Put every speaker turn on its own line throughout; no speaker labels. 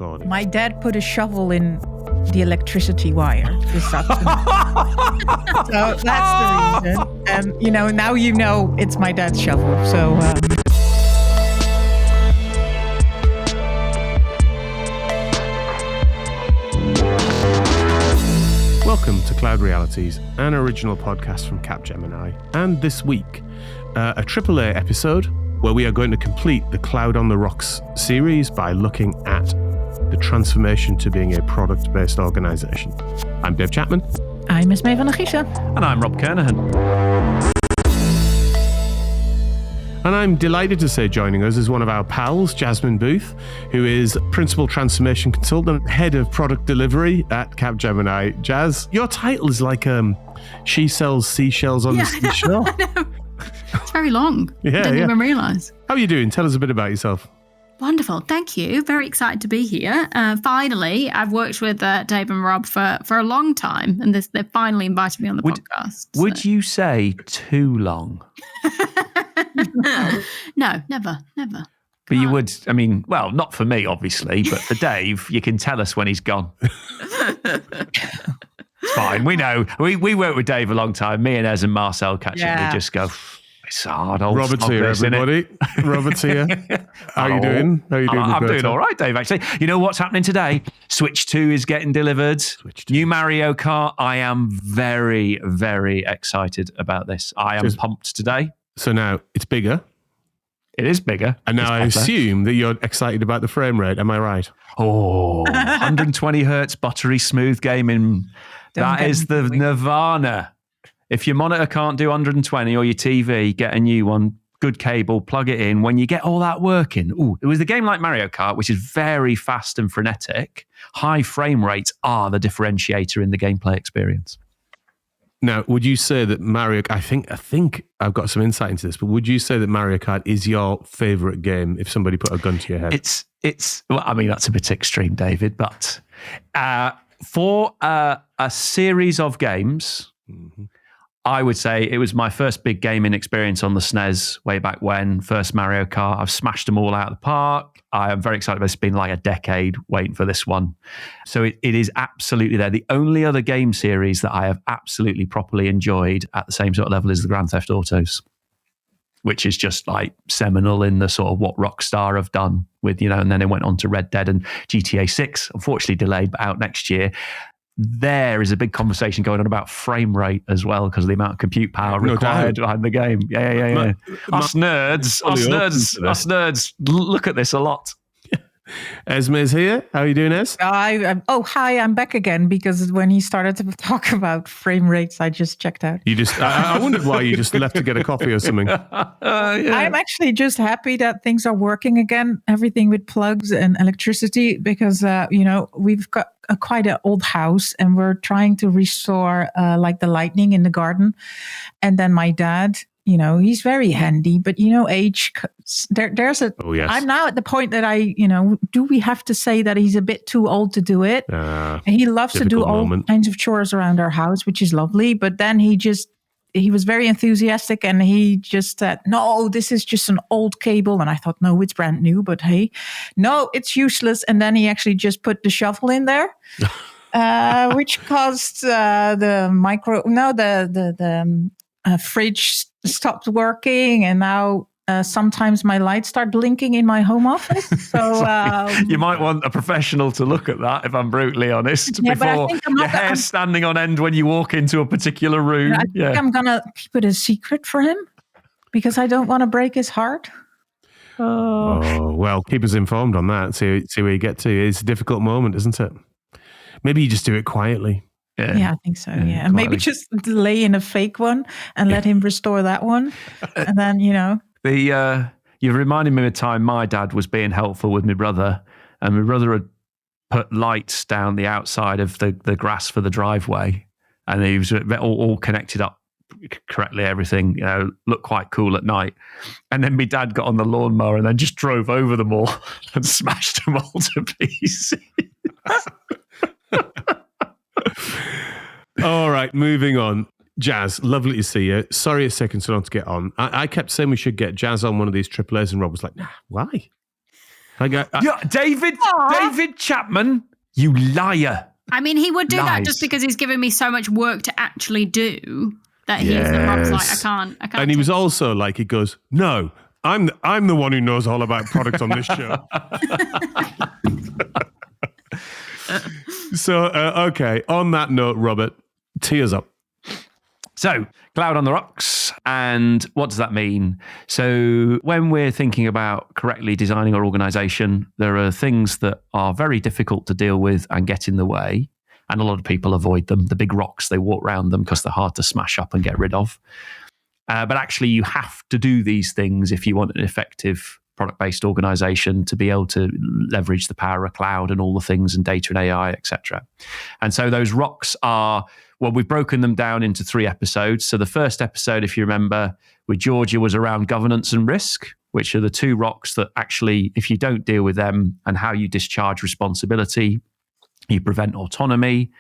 recording.
My dad put a shovel in the electricity wire this afternoon. So that's the reason. And, now it's my dad's shovel. So...
Welcome to Cloud Realities, an original podcast from Capgemini. And this week, a AAA episode where we are going to complete the Cloud on the Rocks series by looking at the transformation to being a product-based organization. I'm Dave Chapman.
I'm Esmee van der Giezen.
And I'm Rob Kernahan.
And I'm delighted to say joining us is one of our pals, Jasmin Booth, who is Principal Transformation Consultant, Head of Product Delivery at Capgemini. Jazz, your title is like she sells seashells on the seashore.
It's very long. Didn't even realise.
How are you doing? Tell us a bit about yourself.
Wonderful. Thank you. Very excited to be here. Finally, I've worked with Dave and Rob for a long time, and they finally invited me on the podcast.
Would you say too long?
No, never.
But you would, not for me, obviously, but for Dave, you can tell us when he's gone. It's fine. We know. We worked with Dave a long time. Me and Ez and Marcel catch up. We just go, it's hard.
Robert's here, everybody. Robert's here. How are you doing?
I'm doing all right, Dave, actually. You know what's happening today? Switch 2 is getting delivered. New Mario Kart. I am very, very excited about this. I am pumped today.
So now it's bigger.
It is bigger.
And now I assume that you're excited about the frame rate. Am I right?
Oh, 120 hertz, buttery smooth gaming. That is the nirvana. If your monitor can't do 120 or your TV, get a new one. Good cable, plug it in. When you get all that working, it was the game like Mario Kart, which is very fast and frenetic. High frame rates are the differentiator in the gameplay experience.
Now, would you say that Mario? I think I've got some insight into this, but would you say that Mario Kart is your favorite game? If somebody put a gun to your head,
it's. Well, that's a bit extreme, David, but for a series of games. Mm-hmm. I would say it was my first big gaming experience on the SNES way back when, first Mario Kart. I've smashed them all out of the park. I am very excited. It's been like a decade waiting for this one. So it is absolutely there. The only other game series that I have absolutely properly enjoyed at the same sort of level is the Grand Theft Autos, which is just like seminal in the sort of what Rockstar have done with, and then it went on to Red Dead and GTA 6, unfortunately delayed, but out next year. There is a big conversation going on about frame rate as well because of the amount of compute power required behind the game. Yeah. Us nerds look at this a lot.
Esmee's here. How are you doing, Ez?
Hi, I'm back again because when he started to talk about frame rates, I just checked out.
I wondered why you just left to get a coffee or something.
I'm actually just happy that things are working again, everything with plugs and electricity, because, we've got quite an old house and we're trying to restore like the lighting in the garden. And then my dad, he's very handy, but age, there's a,
oh, yes.
I'm now at the point that do we have to say that he's a bit too old to do it? And he loves to do all kinds of chores around our house, which is lovely. But then he was very enthusiastic and he just said, no, this is just an old cable. And I thought, no, it's brand new, but hey, no, it's useless. And then he actually just put the shovel in there, which caused the fridge stopped working, and now sometimes my lights start blinking in my home office. So
you might want a professional to look at that, if I'm brutally honest, before your hair's standing on end when you walk into a particular room.
I think I'm going to keep it a secret for him because I don't want to break his heart.
Oh, well, keep us informed on that. See where you get to. It's a difficult moment, isn't it? Maybe you just do it quietly.
Yeah, I think so. Yeah. And maybe just lay in a fake one and let him restore that one. And then,
you reminded me of a time my dad was being helpful with my brother, and my brother had put lights down the outside of the grass for the driveway, and he was all connected up correctly, everything, looked quite cool at night. And then my dad got on the lawnmower and then just drove over them all and smashed them all to pieces.
All right, moving on. Jazz, lovely to see you. Sorry it's taken so long to get on. I kept saying we should get Jazz on one of these AAAs, and Rob was like, nah, why?
David Chapman, you liar.
I mean, he would do that just because he's given me so much work to actually do that Rob's like, I can't.
And he was also like, he goes, no, I'm the one who knows all about product on this show. So, okay. On that note, Robert, tee us up.
So, cloud on the rocks. And what does that mean? So, when we're thinking about correctly designing our organization, there are things that are very difficult to deal with and get in the way. And a lot of people avoid them. The big rocks, they walk around them because they're hard to smash up and get rid of. But actually, you have to do these things if you want an effective product-based organization to be able to leverage the power of cloud and all the things and data and AI, etc. And so those rocks are, well, we've broken them down into 3 episodes. So the first episode, if you remember, with Georgia was around governance and risk, which are the 2 rocks that actually, if you don't deal with them and how you discharge responsibility, you prevent autonomy.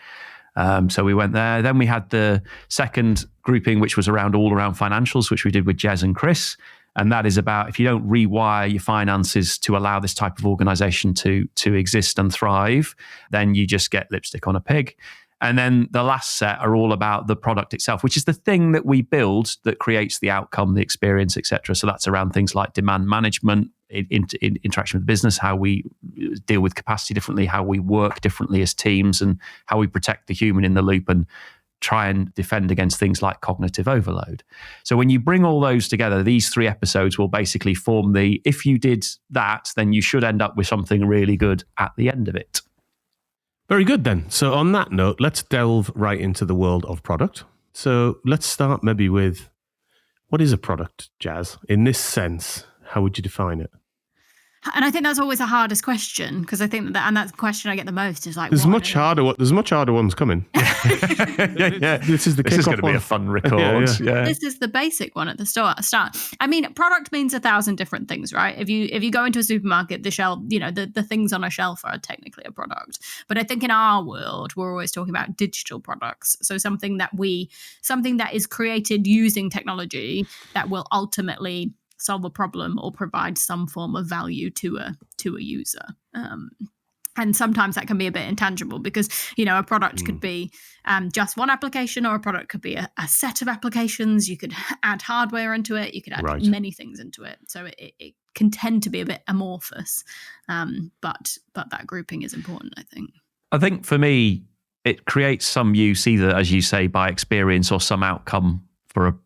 So we went there. Then we had the second grouping, which was all around financials, which we did with Jez and Chris. And that is about if you don't rewire your finances to allow this type of organization to exist and thrive, then you just get lipstick on a pig. And then the last set are all about the product itself, which is the thing that we build that creates the outcome, the experience, etc. So that's around things like demand management, in interaction with business, how we deal with capacity differently, how we work differently as teams, and how we protect the human in the loop and try and defend against things like cognitive overload. So when you bring all those together, these 3 episodes will basically form if you did that, then you should end up with something really good at the end of it.
Very good then. So on that note, let's delve right into the world of product. So let's start maybe with, what is a product, Jazz? In this sense, how would you define it?
And I think that's always the hardest question, because I think and that's the question I get the most is like,
there's much harder ones coming.
yeah.
This is going to
be a fun record. Yeah.
This is the basic one at the start. I mean, product means 1,000 different things, right? If you go into a supermarket, the shelf, the things on a shelf are technically a product. But I think in our world, we're always talking about digital products. So something that is created using technology that will ultimately solve a problem or provide some form of value to a user. And sometimes that can be a bit intangible because, a product could be just one application, or a product could be a set of applications. You could add hardware into it. You could add many things into it. So it can tend to be a bit amorphous. But that grouping is important, I think.
I think for me, it creates some use either, as you say, by experience or some outcome for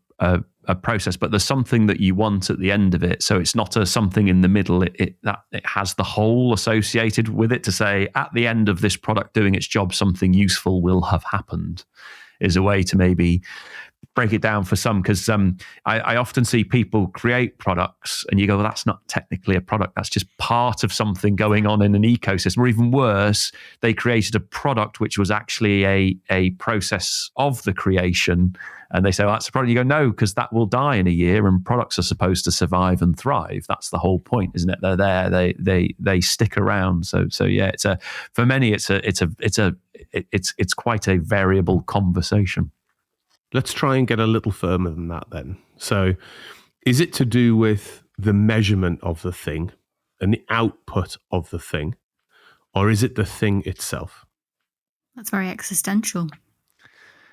a process, but there's something that you want at the end of it. So it's not something in the middle. It has the whole associated with it to say at the end of this product doing its job, something useful will have happened, is a way to maybe break it down for some. Because I often see people create products and you go, well, that's not technically a product. That's just part of something going on in an ecosystem. Or even worse, they created a product which was actually a process of the creation. And they say, well, that's a product. You go, no, because that will die in a year and products are supposed to survive and thrive. That's the whole point, isn't it? They're there, they stick around. So yeah, for many, it's quite a variable conversation.
Let's try and get a little firmer than that then. So is it to do with the measurement of the thing and the output of the thing, or is it the thing itself?
That's very existential.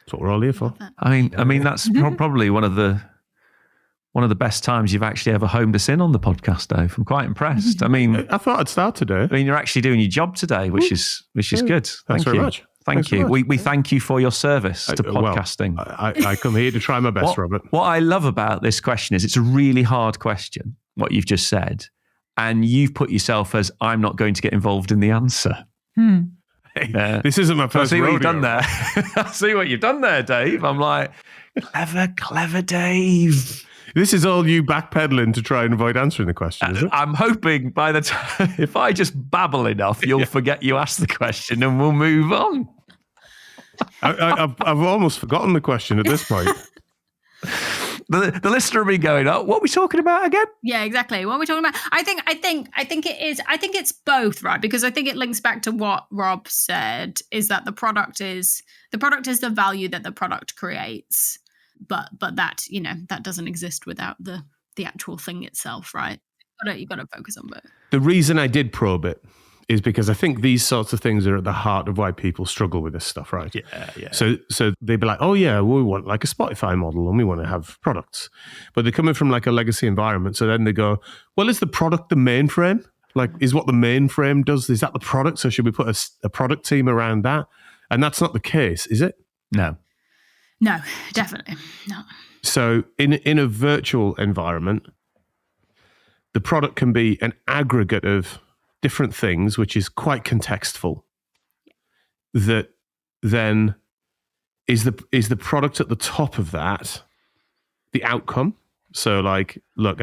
That's what we're all here for.
I mean, that's probably one of the best times you've actually ever homed us in on the podcast, Dave. I'm quite impressed. I mean,
I thought I'd start today.
I mean, you're actually doing your job today, which is good.
Thanks very much.
Thank you. We thank you for your service to podcasting.
I come here to try my best, Robert.
What I love about this question is it's a really hard question, what you've just said. And you've put yourself as, I'm not going to get involved in the answer.
This isn't my first rodeo.
What you've done there. I see what you've done there, Dave. I'm like, clever Dave.
This is all you backpedaling to try and avoid answering the question, is it?
I'm hoping by the time, if I just babble enough, you'll forget you asked the question and we'll move on.
I've almost forgotten the question at this point.
The listener will be going, oh, what are we talking about again?
Yeah, exactly. What are we talking about? I think it is. I think it's both, right? Because I think it links back to what Rob said: is that the product is the value that the product creates, but that that doesn't exist without the actual thing itself, right? You've got to focus on both.
The reason I did probe it is because I think these sorts of things are at the heart of why people struggle with this stuff, right?
Yeah.
So they'd be like, oh yeah, we want like a Spotify model and we want to have products. But they're coming from like a legacy environment. So then they go, well, is the product the mainframe? Like, is what the mainframe does, is that the product? So should we put a product team around that? And that's not the case, is it?
No,
definitely not.
So in a virtual environment, the product can be an aggregate of different things, which is quite contextful. That then is the product at the top of that the outcome. So like, look,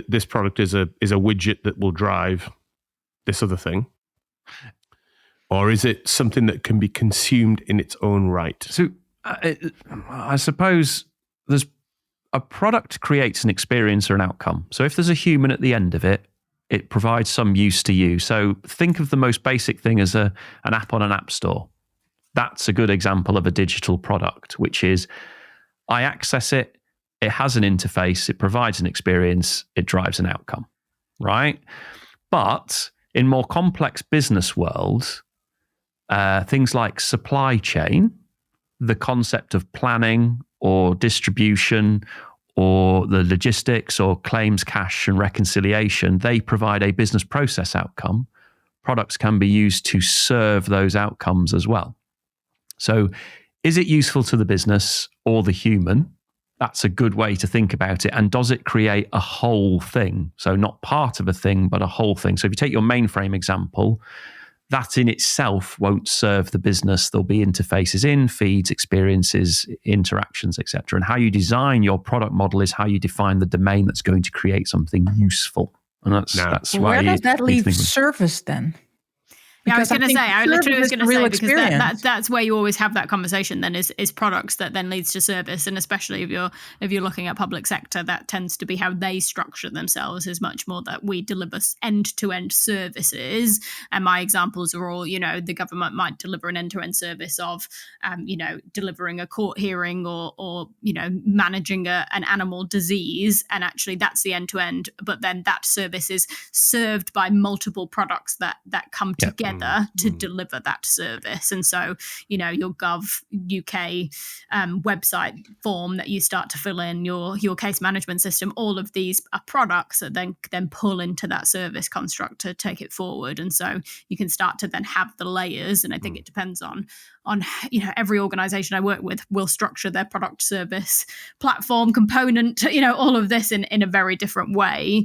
this product is a widget that will drive this other thing, or is it something that can be consumed in its own right?
So I suppose there's a product creates an experience or an outcome. So if there's a human at the end of it, it provides some use to you. So think of the most basic thing as an app on an app store. That's a good example of a digital product, which is I access it, it has an interface, it provides an experience, it drives an outcome, right? But in more complex business worlds, things like supply chain, the concept of planning or distribution or the logistics or claims, cash and reconciliation, they provide a business process outcome. Products can be used to serve those outcomes as well. So is it useful to the business or the human? That's a good way to think about it. And does it create a whole thing? So not part of a thing, but a whole thing. So if you take your mainframe example, that in itself won't serve the business. There'll be interfaces in, feeds, experiences, interactions, etc. And how you design your product model is how you define the domain that's going to create something useful. And that's why.
Where does that leave service then?
Yeah, I was going to say, I literally was going to say, because that's where you always have that conversation then is products that then leads to service. And especially if you're looking at public sector, that tends to be how they structure themselves, is much more that we deliver end-to-end services. And my examples are all, the government might deliver an end-to-end service of, delivering a court hearing or managing an animal disease. And actually that's the end-to-end. But then that service is served by multiple products that come together to deliver that service. And so, your Gov UK website form that you start to fill in, your case management system, all of these are products that then pull into that service construct to take it forward. And so you can start to then have the layers. And I think it depends on every organization I work with will structure their product, service, platform, component, all of this in a very different way.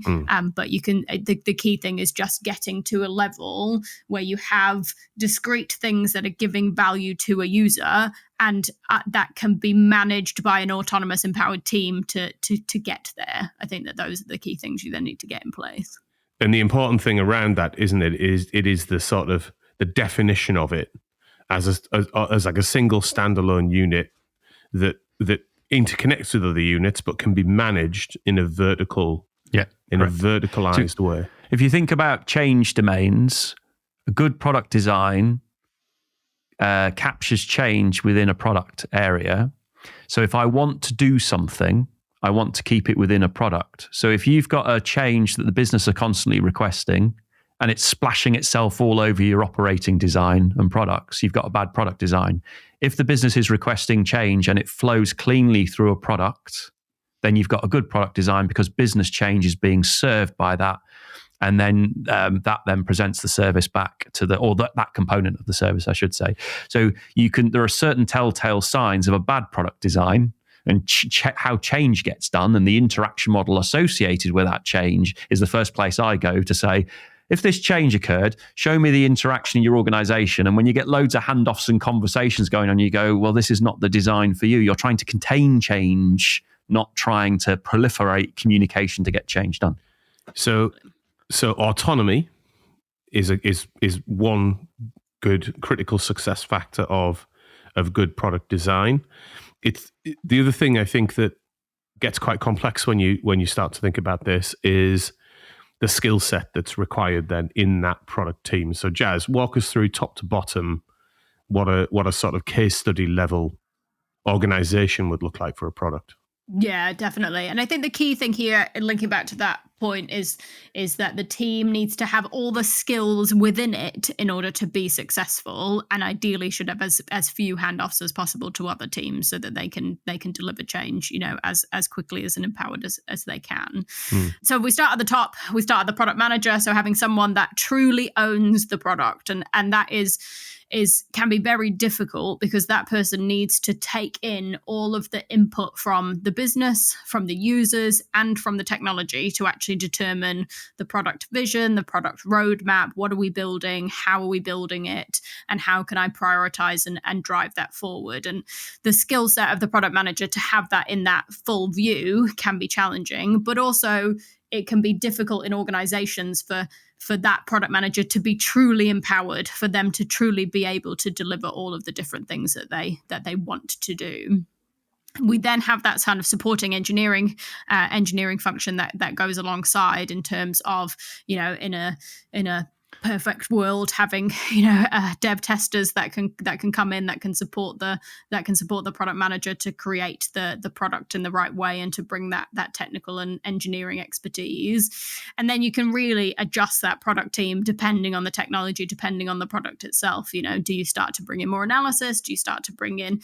But you can, the key thing is just getting to a level where you have discrete things that are giving value to a user, and that can be managed by an autonomous, empowered team to get there. I think that those are the key things you then need to get in place.
And the important thing around that, isn't it, is the sort of the definition of it as like a single standalone unit that interconnects with other units, but can be managed in a vertical, a verticalized way.
If you think about change domains, a good product design captures change within a product area. So if I want to do something, I want to keep it within a product. So if you've got a change that the business are constantly requesting and it's splashing itself all over your operating design and products, you've got a bad product design. If the business is requesting change and it flows cleanly through a product, then you've got a good product design because business change is being served by that. And then that then presents the service back to that component of the service, I should say. So there are certain telltale signs of a bad product design and how change gets done, and the interaction model associated with that change is the first place I go to say, if this change occurred, show me the interaction in your organization. And when you get loads of handoffs and conversations going on, you go, well, this is not the design for you. You're trying to contain change, not trying to proliferate communication to get change done.
So autonomy is one good critical success factor of good product design. It's the other thing I think that gets quite complex when you start to think about this is the skill set that's required then in that product team. So Jazz, walk us through top to bottom what a sort of case study level organization would look like for a product.
Yeah, definitely. And I think the key thing here, linking back to that point is that the team needs to have all the skills within it in order to be successful, and ideally should have as few handoffs as possible to other teams so that they can deliver change, as quickly as and empowered as they can. So we start at the top. We start at the product manager, so having someone that truly owns the product, and that can be very difficult because that person needs to take in all of the input from the business, from the users, and from the technology to actually determine the product vision, the product roadmap. What are we building? How are we building it? And how can I prioritize and drive that forward? And the skill set of the product manager to have that in that full view can be challenging, but also it can be difficult in organizations for that product manager to be truly empowered, for them to truly be able to deliver all of the different things that they want to do. We then have that kind of supporting engineering function that goes alongside in terms of, in a perfect world, having dev testers that can come in, that can support the product manager to create the product in the right way and to bring that technical and engineering expertise. And then you can really adjust that product team depending on the technology, depending on the product itself. Do you start to bring in more analysis? Do you start to bring in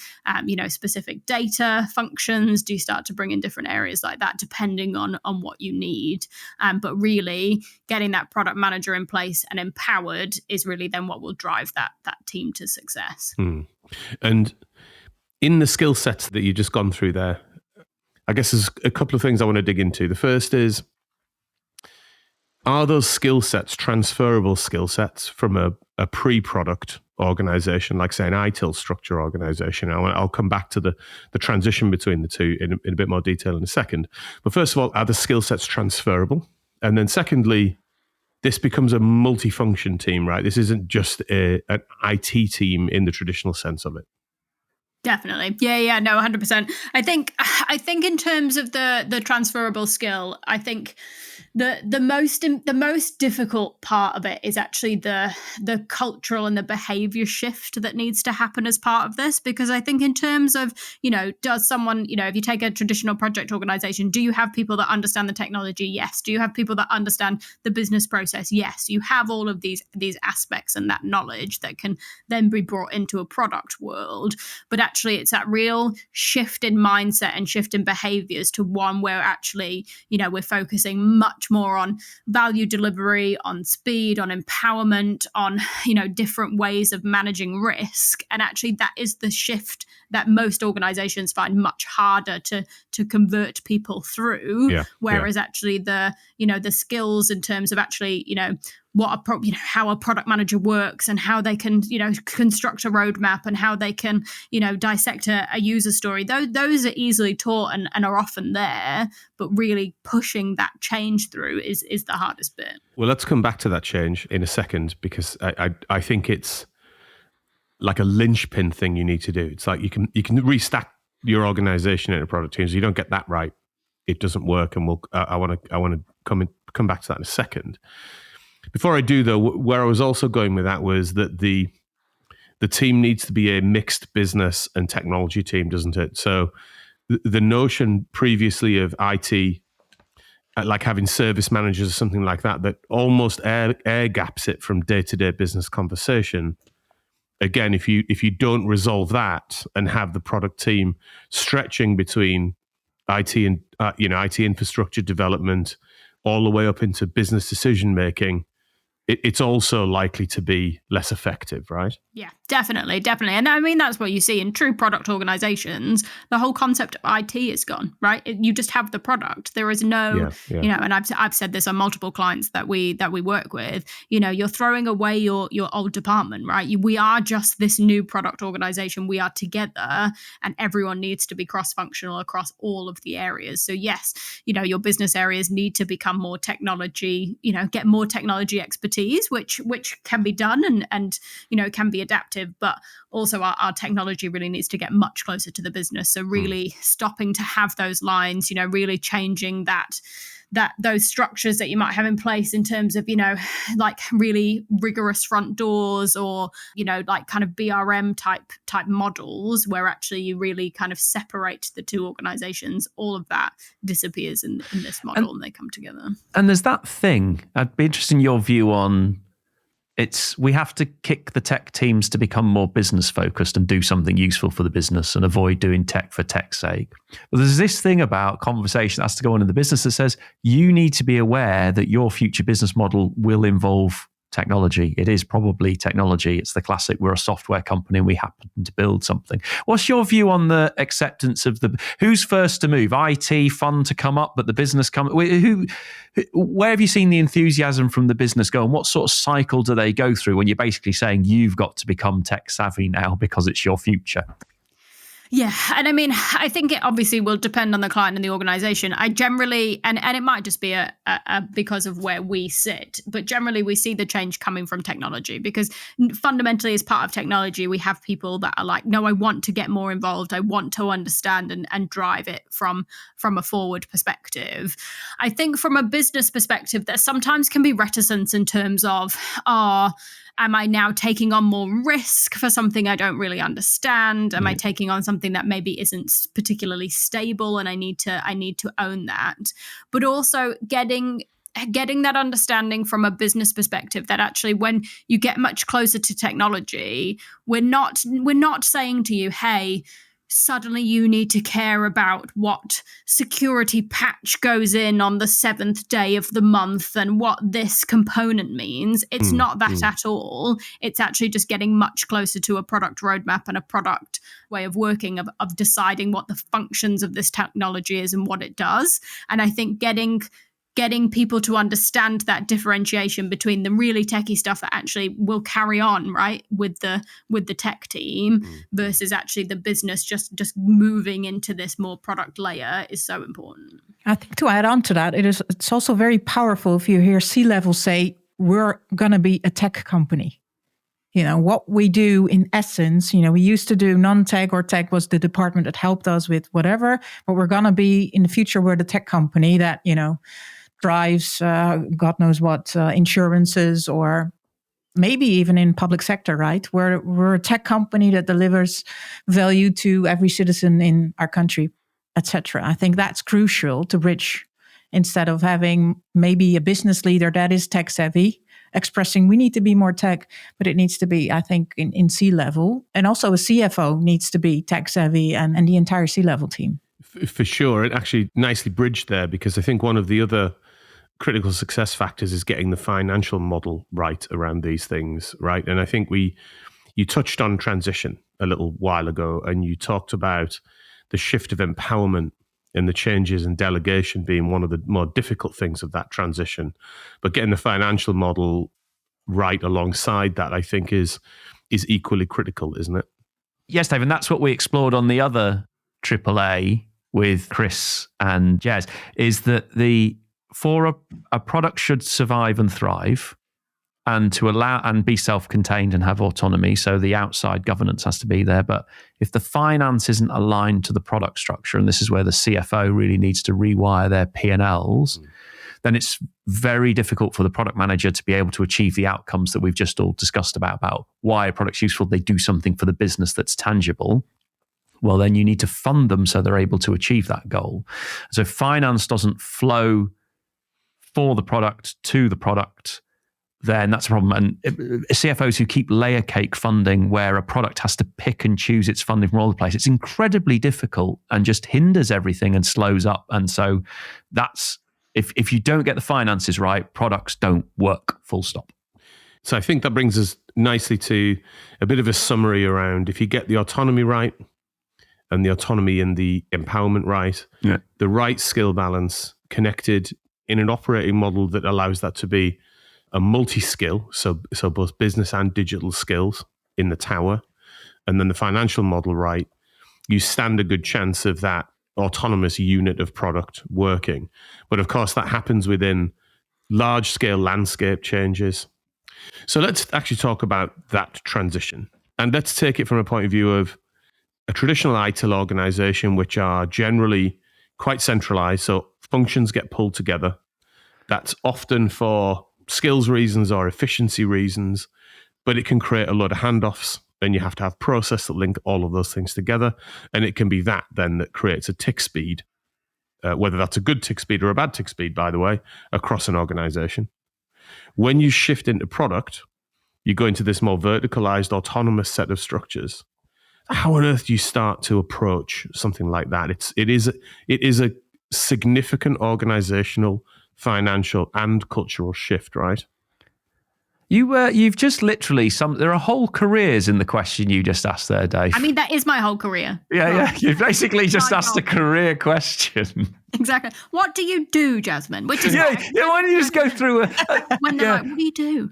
specific data functions? Do you start to bring in different areas like that, depending on what you need? But really getting that product manager in place and empowered is really then what will drive that team to success.
And in the skill sets that you've just gone through there, I guess there's a couple of things I want to dig into. The first is, are those skill sets transferable skill sets from a pre-product organization, like say an ITIL structure organization? I'll come back to the transition between the two in a bit more detail in a second. But first of all, are the skill sets transferable? And then secondly, this becomes a multi-function team, right? This isn't just an IT team in the traditional sense of it.
Definitely. Yeah, no, 100%. I think in terms of the transferable skill, I think the most difficult part of it is actually the cultural and the behavior shift that needs to happen as part of this. Because I think in terms of, does someone, if you take a traditional project organization, do you have people that understand the technology? Yes. Do you have people that understand the business process? Yes. You have all of these aspects and that knowledge that can then be brought into a product world. But actually it's that real shift in mindset and shift in behaviors to one where actually, we're focusing much more on value delivery, on speed, on empowerment, on, different ways of managing risk. And actually that is the shift that most organizations find much harder to convert people through. Whereas actually the skills in terms of actually, how a product manager works and how they can, construct a roadmap and how they can, dissect a user story. Those are easily taught and are often there, but really pushing that change through is the hardest bit.
Well, let's come back to that change in a second, because I think it's like a linchpin thing you need to do. It's like you can restack your organization in a product team. So you don't get that right, it doesn't work. And I want to come back to that in a second. Before I do, though, where I was also going with that was that the team needs to be a mixed business and technology team, doesn't it? So the notion previously of IT, like having service managers or something like that almost air gaps it from day-to-day business conversation. Again, if you don't resolve that and have the product team stretching between IT and IT infrastructure development all the way up into business decision making, it's also likely to be less effective, right?
Yeah, definitely. And I mean, that's what you see in true product organizations. The whole concept of IT is gone, right? You just have the product. There is no, and I've said this on multiple clients that we work with, you're throwing away your old department, right? We are just this new product organization. We are together and everyone needs to be cross-functional across all of the areas. So yes, your business areas need to become more technology, get more technology expertise, which can be done and can be adaptive, but also our technology really needs to get much closer to the business. So really stopping to have those lines, really changing that that those structures that you might have in place in terms of, like really rigorous front doors or, like kind of BRM type models where actually you really kind of separate the two organizations, all of that disappears in this model and they come together.
And there's that thing, I'd be interested in your view on, we have to kick the tech teams to become more business focused and do something useful for the business and avoid doing tech for tech's sake. But there's this thing about conversation that has to go on in the business that says you need to be aware that your future business model will involve technology. It is probably technology. It's the classic, we're a software company and we happen to build something. What's your view on the acceptance of who's first to move? IT, fun to come up, but the business where have you seen the enthusiasm from the business go, and what sort of cycle do they go through when you're basically saying you've got to become tech savvy now because it's your future?
Yeah. And I mean, I think it obviously will depend on the client and the organization. I generally, and it might just be a because of where we sit, but generally we see the change coming from technology because fundamentally as part of technology, we have people that are like, no, I want to get more involved. I want to understand and drive it from a forward perspective. I think from a business perspective, there sometimes can be reticence in terms of, am I now taking on more risk for something I don't really understand? Am I taking on something that maybe isn't particularly stable and I need to own that? But also getting that understanding from a business perspective that actually when you get much closer to technology, we're not saying to you, hey, suddenly you need to care about what security patch goes in on the 7th day of the month and what this component means. It's not that at all. It's actually just getting much closer to a product roadmap and a product way of working, of deciding what the functions of this technology is and what it does. And I think getting people to understand that differentiation between the really techie stuff that actually will carry on, right, with the tech team versus actually the business just moving into this more product layer is so important.
I think to add on to that, it's also very powerful if you hear C-level say, we're going to be a tech company. What we do in essence, we used to do non-tech, or tech was the department that helped us with whatever, but we're going to be in the future, we're the tech company that, drives God knows what insurances, or maybe even in public sector, right? We're a tech company that delivers value to every citizen in our country, etc. I think that's crucial to bridge, instead of having maybe a business leader that is tech savvy expressing we need to be more tech, but it needs to be, I think, in C-level, and also a CFO needs to be tech savvy, and the entire C-level team.
For sure. It actually nicely bridged there, because I think one of the other critical success factors is getting the financial model right around these things, right? And I think you touched on transition a little while ago, and you talked about the shift of empowerment and the changes in delegation being one of the more difficult things of that transition. But getting the financial model right alongside that, I think, is equally critical, isn't it?
Yes, Dave, and that's what we explored on the other AAA with Chris and Jez, is that for a product should survive and thrive, and to allow and be self-contained and have autonomy. So the outside governance has to be there. But if the finance isn't aligned to the product structure, and this is where the CFO really needs to rewire their P&Ls, then it's very difficult for the product manager to be able to achieve the outcomes that we've just all discussed about why a product's useful. They do something for the business that's tangible. Well, then you need to fund them so they're able to achieve that goal. So finance doesn't flow for the product to the product, then that's a problem. And CFOs who keep layer cake funding, where a product has to pick and choose its funding from all the place, it's incredibly difficult and just hinders everything and slows up. And so that's, if you don't get the finances right, products don't work, full stop.
So I think that brings us nicely to a bit of a summary around, if you get the autonomy right and the autonomy and the empowerment right, the right skill balance connected in an operating model that allows that to be a multi-skill, so both business and digital skills in the tower, and then the financial model right, you stand a good chance of that autonomous unit of product working. But of course, that happens within large-scale landscape changes. So let's actually talk about that transition. And let's take it from a point of view of a traditional ITIL organization, which are generally quite centralized. So functions get pulled together. That's often for skills reasons or efficiency reasons, but it can create a lot of handoffs. Then you have to have process that link all of those things together. And it can be that then that creates a tick speed, whether that's a good tick speed or a bad tick speed, by the way, across an organization. When you shift into product, you go into this more verticalized, autonomous set of structures. How on earth do you start to approach something like that? It is a significant organizational, financial, and cultural shift, right?
You've just literally there are whole careers in the question you just asked there, Dave.
I mean, that is my whole career.
Yeah. You've basically just asked a career question.
Exactly. What do you do, Jasmin? Which is
why don't you just go through
when they're like, what do you do?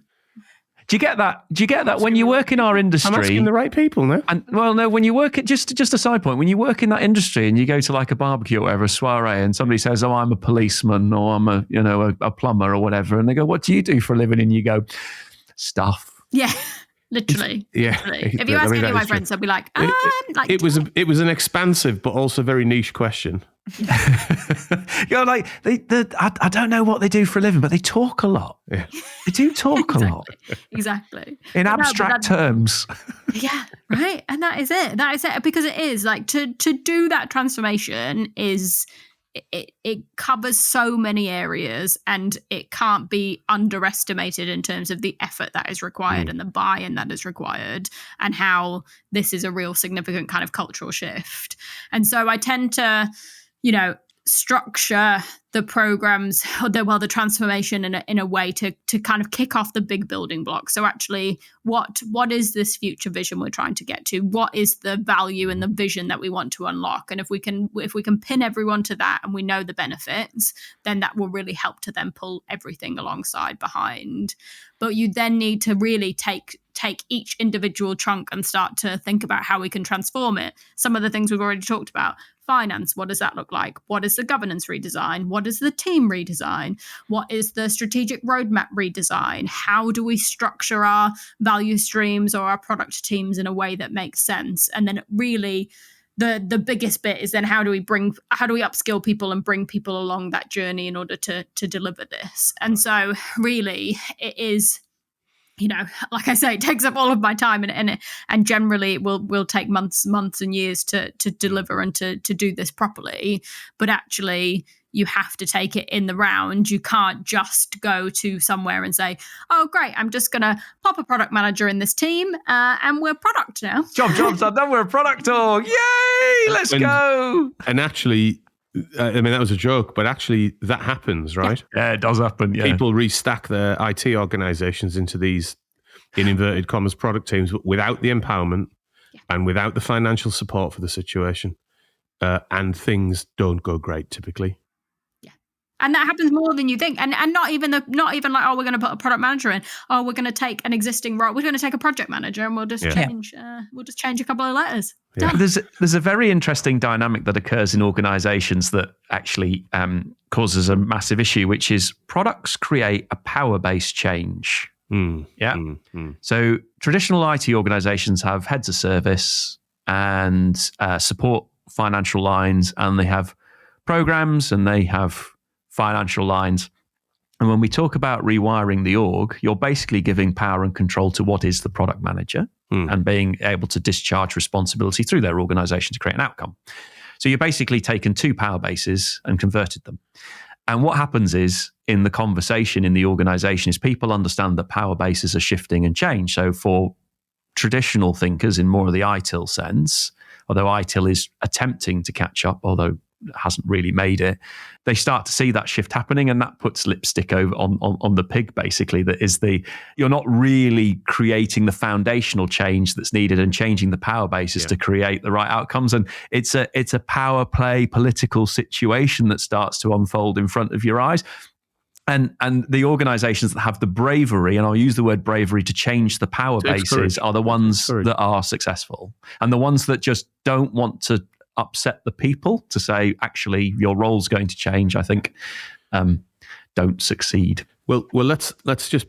Do you get that when you work in our industry?
I'm asking the right people now.
And no, when you work at just a side point, when you work in that industry and you go to like a barbecue or whatever, a soiree, and somebody says, "Oh, I'm a policeman," or "I'm a plumber," or whatever, and they go, "What do you do for a living?" And you go, "Stuff."
Yeah. Literally.
Literally.
If you ask any of my friends, they'll be like,
it was an expansive but also very niche question.
You're like, I don't know what they do for a living, but they talk a lot.
Yeah.
They do talk a lot.
Exactly.
In abstract terms.
Yeah, right. And that is it. Because it is like to do that transformation is it covers so many areas, and it can't be underestimated in terms of the effort that is required and the buy-in that is required, and how this is a real significant kind of cultural shift. And so I tend to, structure the programs, the transformation in a way to kind of kick off the big building blocks. So actually, what is this future vision we're trying to get to? What is the value and the vision that we want to unlock? And if we can pin everyone to that, and we know the benefits, then that will really help to then pull everything alongside behind. But you then need to really take each individual chunk and start to think about how we can transform it. Some of the things we've already talked about. Finance, what does that look like? What is the governance redesign? What is the team redesign? What is the strategic roadmap redesign? How do we structure our value streams or our product teams in a way that makes sense? And then really the biggest bit is then how do we upskill people and bring people along that journey in order to deliver this? And so really it is, like I say, it takes up all of my time, and generally it will take months and years to deliver and to do this properly. But actually, you have to take it in the round. You can't just go to somewhere and say, "Oh, great, I'm just going to pop a product manager in this team, and we're product now." Job's
done. We're a product org. Yay! Let's go.
And actually, I mean, that was a joke, but actually that happens, right?
Yeah, it does happen. Yeah.
People restack their IT organizations into these, in inverted commas, product teams without the empowerment and without the financial support for the situation. And things don't go great typically.
Yeah. And that happens more than you think. And not even like, oh, we're going to put a product manager in. Oh, we're going to take an existing role. We're going to take a project manager and we'll just change a couple of letters.
Yeah. There's a very interesting dynamic that occurs in organizations that actually causes a massive issue, which is products create a power-based change. So traditional IT organizations have heads of service and support financial lines, and they have programs and they have financial lines. And when we talk about rewiring the org, you're basically giving power and control to what is the product manager and being able to discharge responsibility through their organization to create an outcome. So you're basically taken two power bases and converted them. And what happens is, in the conversation in the organization, is people understand that power bases are shifting and change. So for traditional thinkers in more of the ITIL sense, although ITIL is attempting to catch up, although hasn't really made it, they start to see that shift happening, and that puts lipstick over on the pig, basically. That is you're not really creating the foundational change that's needed and changing the power bases to create the right outcomes. And it's a power play political situation that starts to unfold in front of your eyes. And the organizations that have the bravery, and I'll use the word bravery, to change the power bases are the ones that are successful. And the ones that just don't want to upset the people to say, actually, your role's going to change, I think, don't succeed.
Well, let's just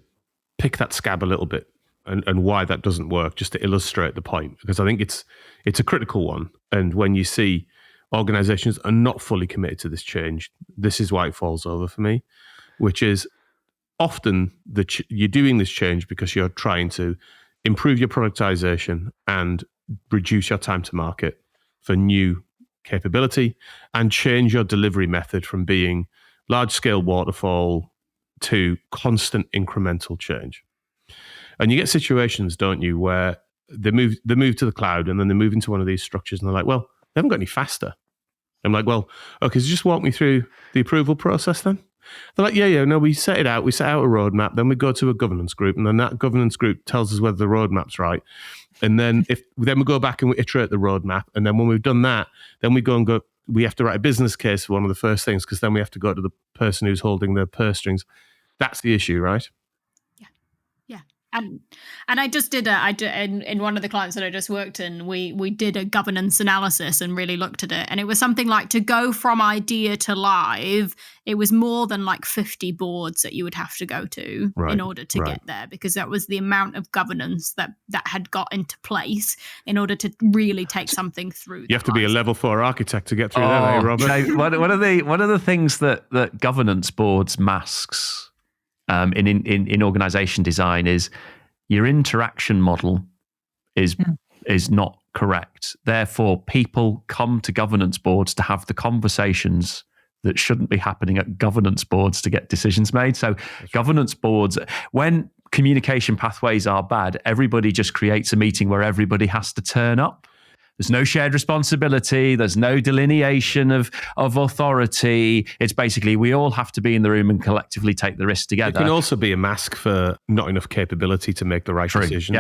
pick that scab a little bit and why that doesn't work, just to illustrate the point, because I think it's a critical one. And when you see organizations are not fully committed to this change, this is why it falls over for me, which is often you're doing this change because you're trying to improve your productization and reduce your time to market for new capability and change your delivery method from being large-scale waterfall to constant incremental change. And you get situations, don't you, where they move to the cloud and then they move into one of these structures and they're like, well, they haven't got any faster. I'm like, well, okay, so just walk me through the approval process then. They're like, no, we set out a roadmap, then we go to a governance group, and then that governance group tells us whether the roadmap's right. And then we go back and we iterate the roadmap, and then when we've done that, then we have to write a business case for one of the first things, because then we have to go to the person who's holding the purse strings. That's the issue, right?
And I just did in one of the clients that I just worked in, we did a governance analysis and really looked at it. And it was something like, to go from idea to live, it was more than like 50 boards that you would have to go to in order to get there, because that was the amount of governance that had got into place in order to really take something through.
You have to be a level 4 architect to get through that, eh, Robert?
One of the things that governance boards masks in organization design is your interaction model is not correct. Therefore, people come to governance boards to have the conversations that shouldn't be happening at governance boards to get decisions made. So governance boards, when communication pathways are bad, everybody just creates a meeting where everybody has to turn up. There's no shared responsibility. There's no delineation of authority. It's basically, we all have to be in the room and collectively take the risk together.
It can also be a mask for not enough capability to make the right decisions.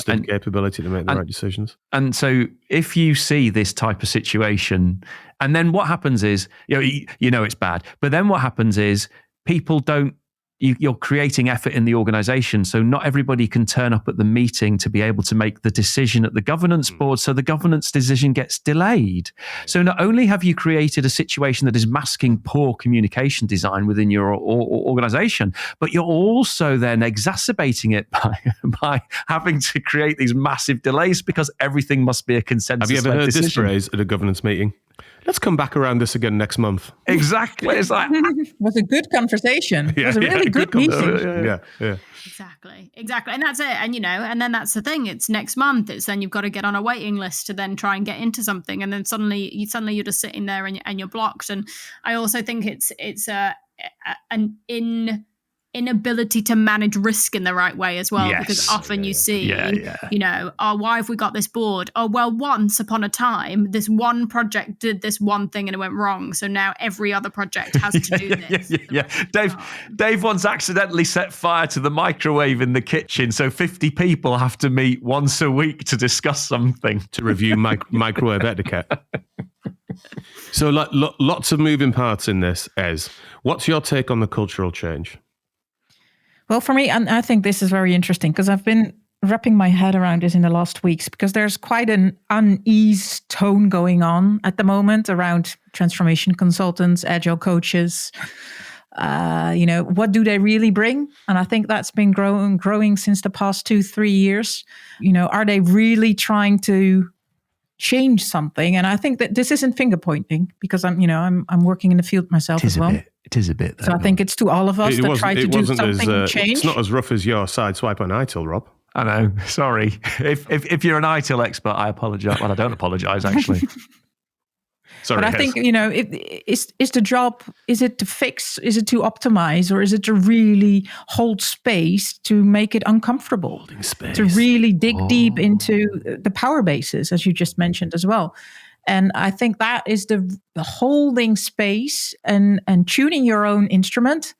And capability to make the right decisions. And
so if you see this type of situation, and then what happens is, you know it's bad, but then what happens is people don't, you're creating effort in the organization. So not everybody can turn up at the meeting to be able to make the decision at the governance board. So the governance decision gets delayed. So not only have you created a situation that is masking poor communication design within your organization, but you're also then exacerbating it by having to create these massive delays because everything must be a consensus.
Have you ever heard this phrase at a governance meeting? Let's come back around this again next month.
Exactly. It's like,
it was a good conversation. It was a really good meeting.
Yeah.
Exactly. And that's it. And, and then that's the thing. It's next month. It's then you've got to get on a waiting list to then try and get into something. And then suddenly you're just sitting there and you're blocked. And I also think it's an inability to manage risk in the right way as well, because often you see, why have we got this board? Oh, well, once upon a time, this one project did this one thing and it went wrong. So now every other project has to do this.
Dave once accidentally set fire to the microwave in the kitchen. So 50 people have to meet once a week to discuss something.
To review microwave etiquette. So lots of moving parts in this, Ez. What's your take on the cultural change?
Well, for me, and I think this is very interesting because I've been wrapping my head around this in the last weeks, because there's quite an unease tone going on at the moment around transformation consultants, agile coaches. What do they really bring? And I think that's been growing since the past 2-3 years. Are they really trying to change something? And I think that this isn't finger pointing, because I'm working in the field myself as well.
It is a bit.
So I think it's to all of us that try to do something change.
It's not as rough as your side swipe on ITIL, Rob.
I know. Sorry. If you're an ITIL expert, I apologize. Well, I don't apologize, actually.
Sorry,
but I think, is the job, is it to fix, is it to optimize, or is it to really hold space to make it uncomfortable?
Holding space.
To really dig deep into the power bases, as you just mentioned as well. And I think that is the holding space and tuning your own instrument,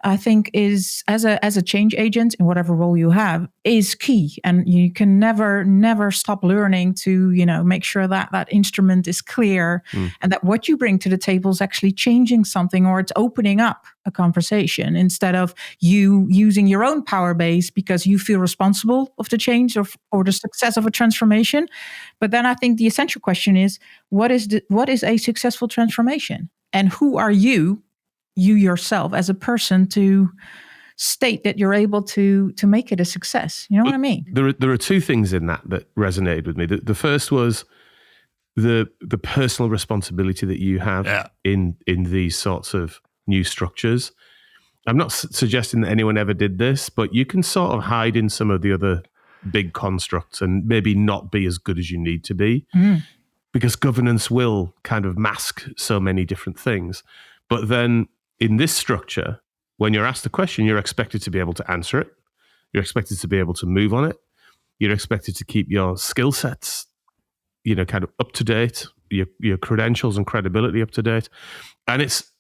I think, is as a change agent in whatever role you have, is key. And you can never stop learning to, make sure that instrument is clear and that what you bring to the table is actually changing something, or it's opening up a conversation instead of you using your own power base because you feel responsible of the change or the success of a transformation. But then I think the essential question is, what is a successful transformation? And who are you yourself as a person to state that you're able to make it a success? You know what I mean?
There are two things in that resonated with me. The first was the personal responsibility that you have in these sorts of new structures. I'm not suggesting that anyone ever did this, but you can sort of hide in some of the other big constructs and maybe not be as good as you need to be, because governance will kind of mask so many different things. But then in this structure, when you're asked a question, you're expected to be able to answer it. You're expected to be able to move on it. You're expected to keep your skill sets, kind of up to date, your credentials and credibility up to date. And it's,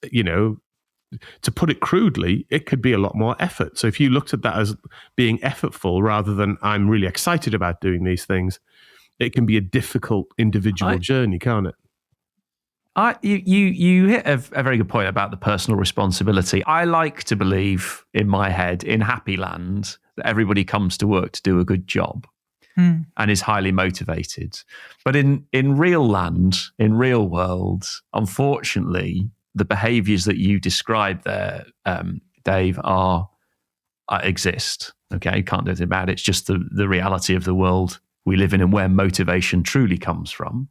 to put it crudely, it could be a lot more effort. So if you looked at that as being effortful rather than I'm really excited about doing these things, it can be a difficult individual journey, can't it?
You hit a very good point about the personal responsibility. I like to believe in my head, in Happy Land, that everybody comes to work to do a good job and is highly motivated. But in real land, in real world, unfortunately, the behaviours that you described there, Dave, exist. Okay, you can't do anything about it. It's just the reality of the world we live in and where motivation truly comes from.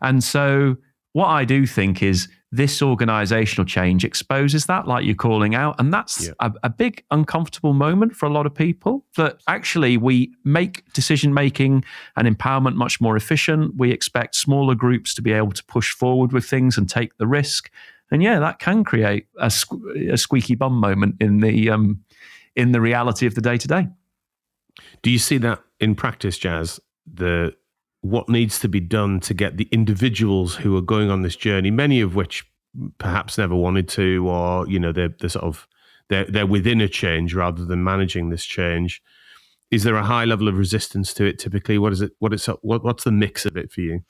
And so what I do think is this organizational change exposes that, like you're calling out. And that's a big uncomfortable moment for a lot of people, that actually we make decision-making and empowerment much more efficient. We expect smaller groups to be able to push forward with things and take the risk. And that can create a squeaky bum moment in the reality of the day-to-day.
Do you see that in practice, Jazz? What needs to be done to get the individuals who are going on this journey, many of which perhaps never wanted to, or they're within a change rather than managing this change. Is there a high level of resistance to it typically? What's the mix of it for you?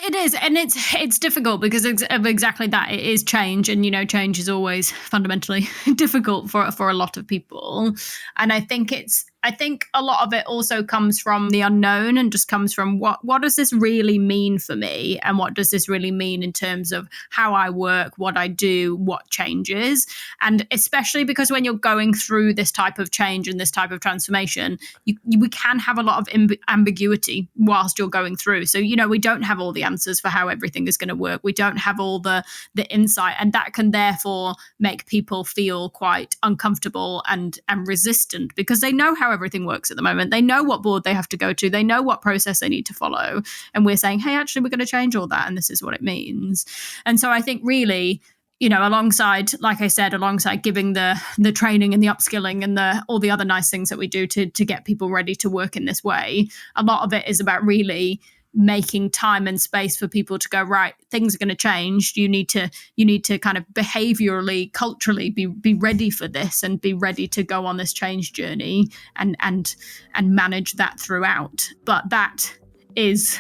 It is, and it's difficult because of exactly that. It is change, and change is always fundamentally difficult for a lot of people. And I think a lot of it also comes from the unknown and just comes from what does this really mean for me, and what does this really mean in terms of how I work, what I do, what changes. And especially because when you're going through this type of change and this type of transformation, we can have a lot of ambiguity whilst you're going through. So we don't have all the answers for how everything is going to work. We don't have all the insight, and that can therefore make people feel quite uncomfortable and resistant, because they know how everything works at the moment. They know what board they have to go to. They know what process they need to follow. And we're saying, hey, actually, we're going to change all that, and this is what it means. And so I think really, alongside, like I said, alongside giving the training and the upskilling and all the other nice things that we do to get people ready to work in this way, a lot of it is about really making time and space for people to go, right, things are going to change. You need to kind of behaviorally, culturally be ready for this and be ready to go on this change journey and manage that throughout. But that is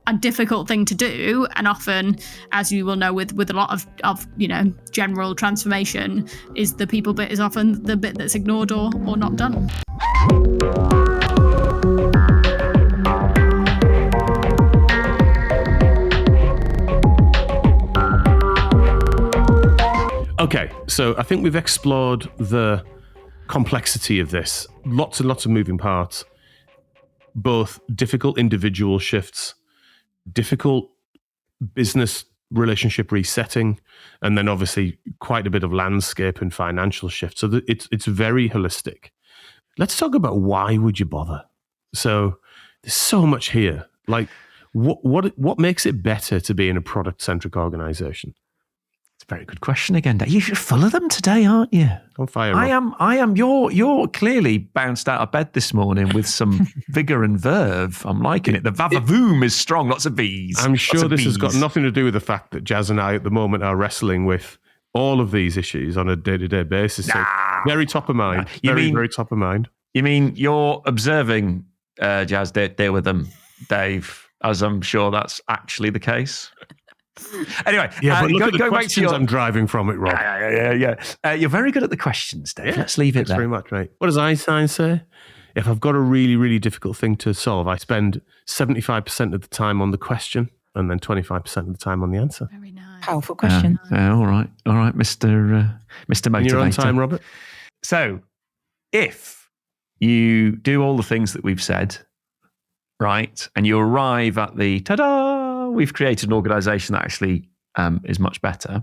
a difficult thing to do, and often, as you will know, with a lot of general transformation, is the people bit is often the bit that's ignored or not done.
Okay, so I think we've explored the complexity of this. Lots and lots of moving parts, both difficult individual shifts, difficult business relationship resetting, and then obviously quite a bit of landscape and financial shift. So it's very holistic. Let's talk about why would you bother? So there's so much here. Like, what makes it better to be in a product-centric organization?
Very good question again, Dave. You're full of them today, aren't you?
On fire.
I am. You're clearly bounced out of bed this morning with some vigor and verve. I'm liking it. The vavavoom is strong. Lots of V's.
I'm sure this has got nothing to do with the fact that Jazz and I at the moment are wrestling with all of these issues on a day-to-day basis. So very top of mind. Very top of mind.
You mean you're observing Jazz deal with them, Dave, as I'm sure that's actually the case? Anyway,
but look at the questions I'm driving from it, Rob.
Yeah. You're very good at the questions, Dave. Let's leave it there.
Thanks very much, mate. What does Einstein say? If I've got a really, really difficult thing to solve, I spend 75% of the time on the question and then 25% of the time on the answer.
Very nice.
Powerful question.
All right, Mr. Motivator.
And you're on time, Robert.
So, if you do all the things that we've said, right, and you arrive at the ta-da we've created an organization that actually is much better,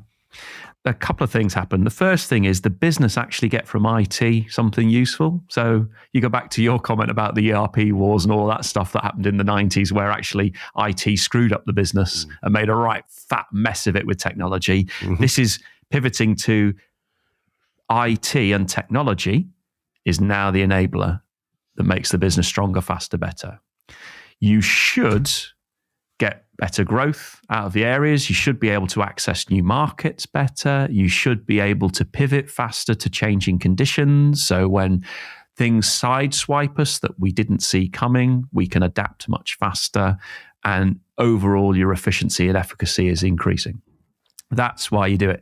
a couple of things happen. The first thing is the business actually get from IT something useful. So you go back to your comment about the ERP wars and all that stuff that happened in the 90s, where actually IT screwed up the business and made a right fat mess of it with technology. This is pivoting to IT, and technology is now the enabler that makes the business stronger, faster, better. You should get better growth out of the areas. You should be able to access new markets better. You should be able to pivot faster to changing conditions. So when things sideswipe us that we didn't see coming, we can adapt much faster. And overall, your efficiency and efficacy is increasing. That's why you do it.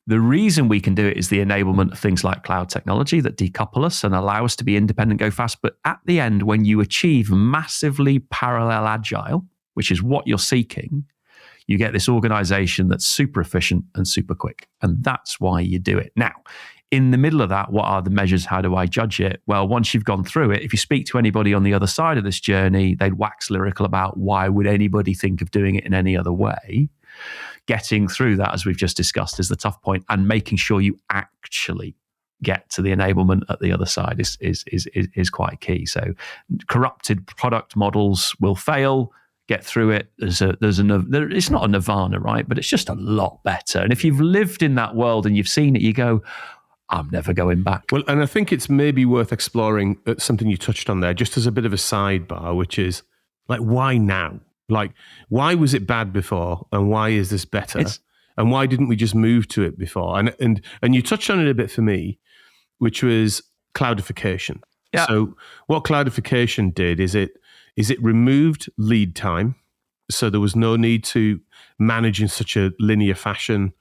The reason we can do it is the enablement of things like cloud technology that decouple us and allow us to be independent, go fast. But at the end, when you achieve massively parallel agile, which is what you're seeking, you get this organization that's super efficient and super quick. And that's why you do it. Now, in the middle of that, what are the measures? How do I judge it? Well, once you've gone through it, if you speak to anybody on the other side of this journey, they'd wax lyrical about why would anybody think of doing it in any other way. Getting through that, as we've just discussed, is the tough point, and making sure you actually get to the enablement at the other side is quite key. So corrupted product models will fail. Get through it. It's not a nirvana, right? But it's just a lot better. And if you've lived in that world and you've seen it, you go, I'm never going back.
Well, and I think it's maybe worth exploring something you touched on there, just as a bit of a sidebar, which is like, why now? Like, why was it bad before, and why is this better? And why didn't we just move to it before? And you touched on it a bit for me, which was cloudification. Yeah. So what cloudification did is it removed lead time, so there was no need to manage in such a linear fashion.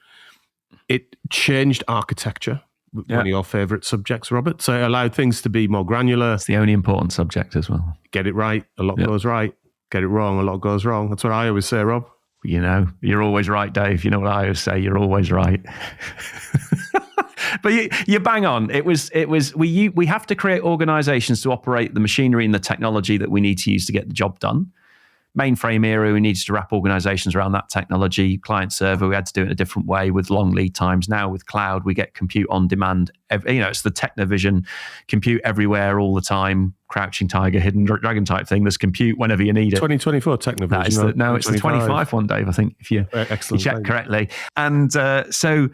It changed architecture, one of your favorite subjects, Robert. So it allowed things to be more granular.
It's the only important subject as well.
Get it right, a lot goes right. Get it wrong, a lot goes wrong. That's what I always say, Rob.
You know, you're always right, Dave. You know what I always say, you're always right. But you bang on. We have to create organizations to operate the machinery and the technology that we need to use to get the job done. Mainframe era, we needed to wrap organizations around that technology. Client server, we had to do it in a different way with long lead times. Now with cloud, we get compute on demand. It's the Technovision, compute everywhere all the time. Crouching tiger, hidden dragon type thing. There's compute whenever you need it.
2024 Technovision.
No, it's the 25 one, Dave, I think, if you check correctly. And so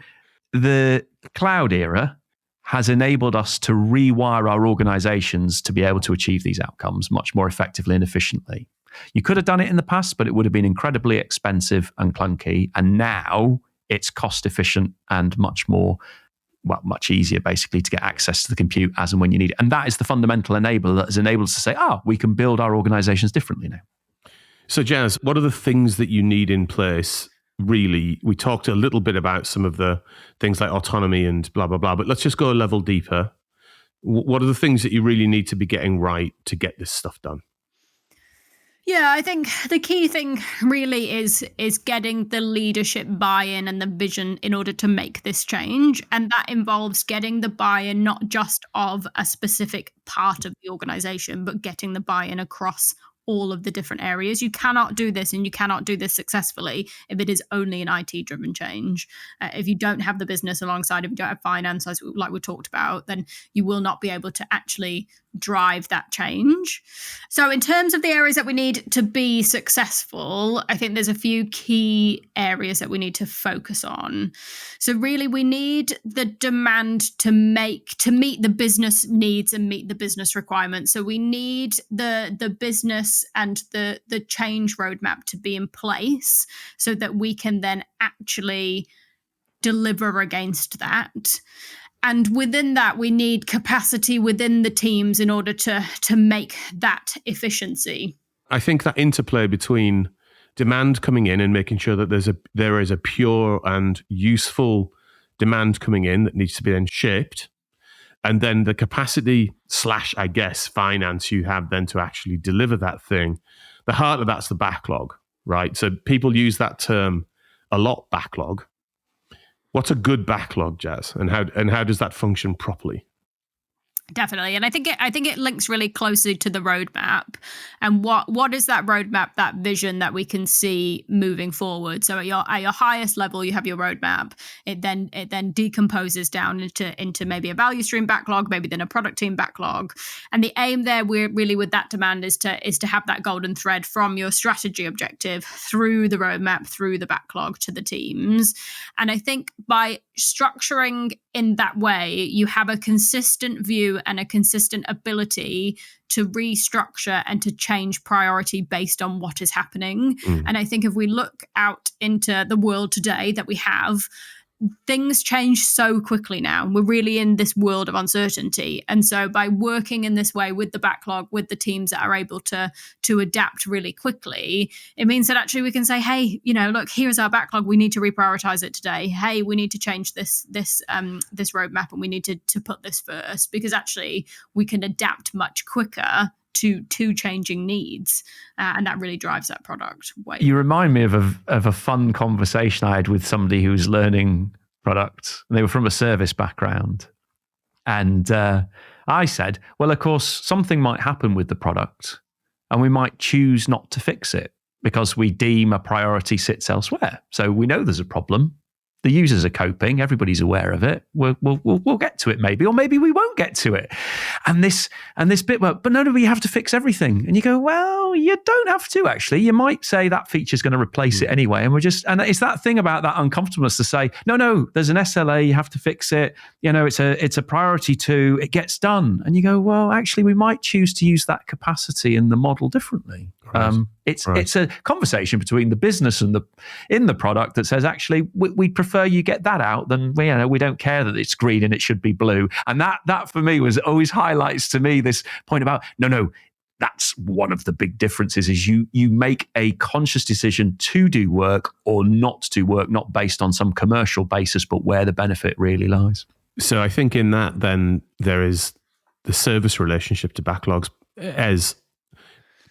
the cloud era has enabled us to rewire our organizations to be able to achieve these outcomes much more effectively and efficiently. You could have done it in the past, but it would have been incredibly expensive and clunky. And now it's cost efficient and much easier basically to get access to the compute as and when you need it. And that is the fundamental enabler that has enabled us to say, we can build our organizations differently now.
So Jazz, what are the things that you need in place? Really, we talked a little bit about some of the things like autonomy and blah, blah, blah, but let's just go a level deeper. What are the things that you really need to be getting right to get this stuff done?
Yeah, I think the key thing really is getting the leadership buy-in and the vision in order to make this change. And that involves getting the buy-in not just of a specific part of the organization, but getting the buy-in across all of the different areas. You cannot do this, and you cannot do this successfully if it is only an IT-driven change. If you don't have the business alongside, if you don't have finance, like we talked about, then you will not be able to actually drive that change. So in terms of the areas that we need to be successful, I think there's a few key areas that we need to focus on. So really we need the demand to meet the business needs and meet the business requirements. So we need the business and the change roadmap to be in place so that we can then actually deliver against that. And within that, we need capacity within the teams in order to make that efficiency.
I think that interplay between demand coming in and making sure that there is a pure and useful demand coming in that needs to be then shaped, and then the capacity / I guess finance you have then to actually deliver that thing. The heart of that's the backlog, right? So people use that term a lot, backlog. What's a good backlog, Jazz, and how does that function properly?
Definitely. And I think it links really closely to the roadmap. And what is that roadmap, that vision that we can see moving forward? So at your highest level, you have your roadmap. It then decomposes down into maybe a value stream backlog, maybe then a product team backlog. And the aim there, we're really with that demand is to have that golden thread from your strategy objective through the roadmap, through the backlog to the teams. And I think by structuring in that way, you have a consistent view and a consistent ability to restructure and to change priority based on what is happening. And I think if we look out into the world today that we have, things change so quickly now. We're really in this world of uncertainty. And so by working in this way with the backlog, with the teams that are able to adapt really quickly, it means that actually we can say, hey, look, here's our backlog. We need to reprioritize it today. Hey, we need to change this roadmap and we need to put this first, because actually we can adapt much quicker to changing needs, and that really drives that product way.
You remind me of a fun conversation I had with somebody who was learning products, and they were from a service background. And I said, well, of course, something might happen with the product, and we might choose not to fix it because we deem a priority sits elsewhere. So we know there's a problem. The users are coping. Everybody's aware of it. We'll get to it maybe, or maybe we won't get to it. And this bit, but no, we have to fix everything. And you go, well, you don't have to actually. You might say that feature's going to replace it anyway. And it's that thing about that uncomfortableness to say, no, there's an SLA. You have to fix it. It's a priority too. It gets done. And you go, well, actually, we might choose to use that capacity in the model differently. Right. It's a conversation between the business and in the product that says, actually, we prefer you get that out than we don't care that it's green and it should be blue. And that for me was always highlights to me this point about no. That's one of the big differences is you make a conscious decision to do work or not to work, not based on some commercial basis, but where the benefit really lies.
So I think in that then there is the service relationship to backlogs as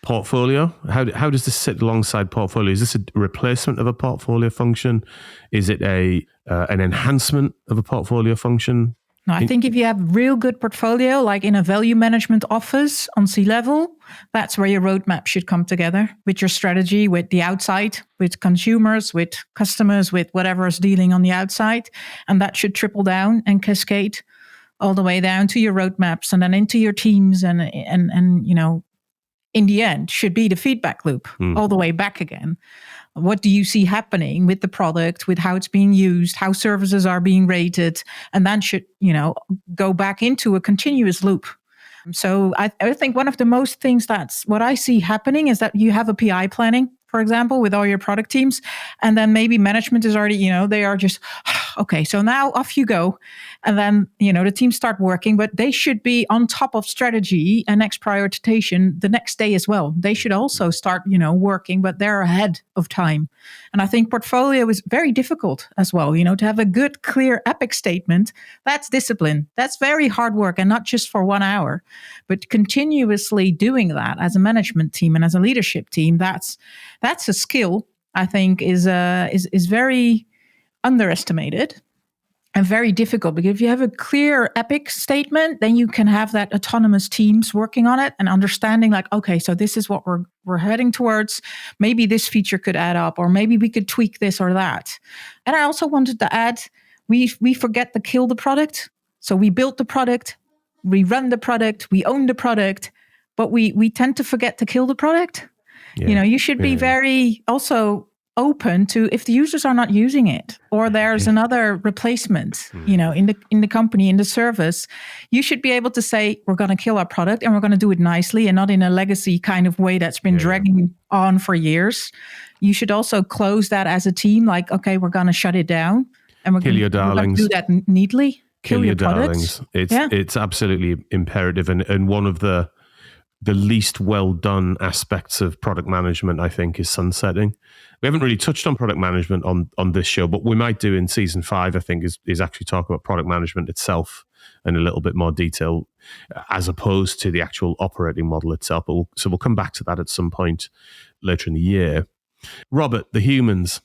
portfolio. How does this sit alongside portfolio? Is this a replacement of a portfolio function? Is it an enhancement of a portfolio function?
No, I think if you have real good portfolio, like in a value management office on C-level, that's where your roadmap should come together with your strategy, with the outside, with consumers, with customers, with whatever is dealing on the outside. And that should trickle down and cascade all the way down to your roadmaps and then into your teams and in the end, should be the feedback loop all the way back again. What do you see happening with the product, with how it's being used, how services are being rated, and then should, go back into a continuous loop. So I think one of the most things that's what I see happening is that you have a PI planning, for example, with all your product teams. And then maybe management is already, they are just, okay, so now off you go. And then, the teams start working, but they should be on top of strategy and next prioritization the next day as well. They should also start, working, but they're ahead of time. And I think portfolio is very difficult as well, to have a good, clear epic statement. That's discipline. That's very hard work, and not just for 1 hour, but continuously doing that as a management team and as a leadership team. That's a skill I think is very underestimated and very difficult, because if you have a clear epic statement, then you can have that autonomous teams working on it and understanding like, okay, so this is what we're heading towards. Maybe this feature could add up, or maybe we could tweak this or that. And I also wanted to add, we forget to kill the product. So we built the product, we run the product, we own the product, but we tend to forget to kill the product. Yeah. You should be very also open to if the users are not using it, or there's another replacement, in the company, in the service, you should be able to say, we're going to kill our product and we're going to do it nicely and not in a legacy kind of way that's been dragging on for years. You should also close that as a team, like, okay, we're going to shut it down and we're going to do that neatly.
Kill your darlings. It's absolutely imperative, and one of the least well done aspects of product management, I think, is sunsetting. We haven't really touched on product management on this show, but we might do in season 5, I think, is actually talk about product management itself in a little bit more detail, as opposed to the actual operating model itself. But we'll come back to that at some point later in the year. Robert, the humans.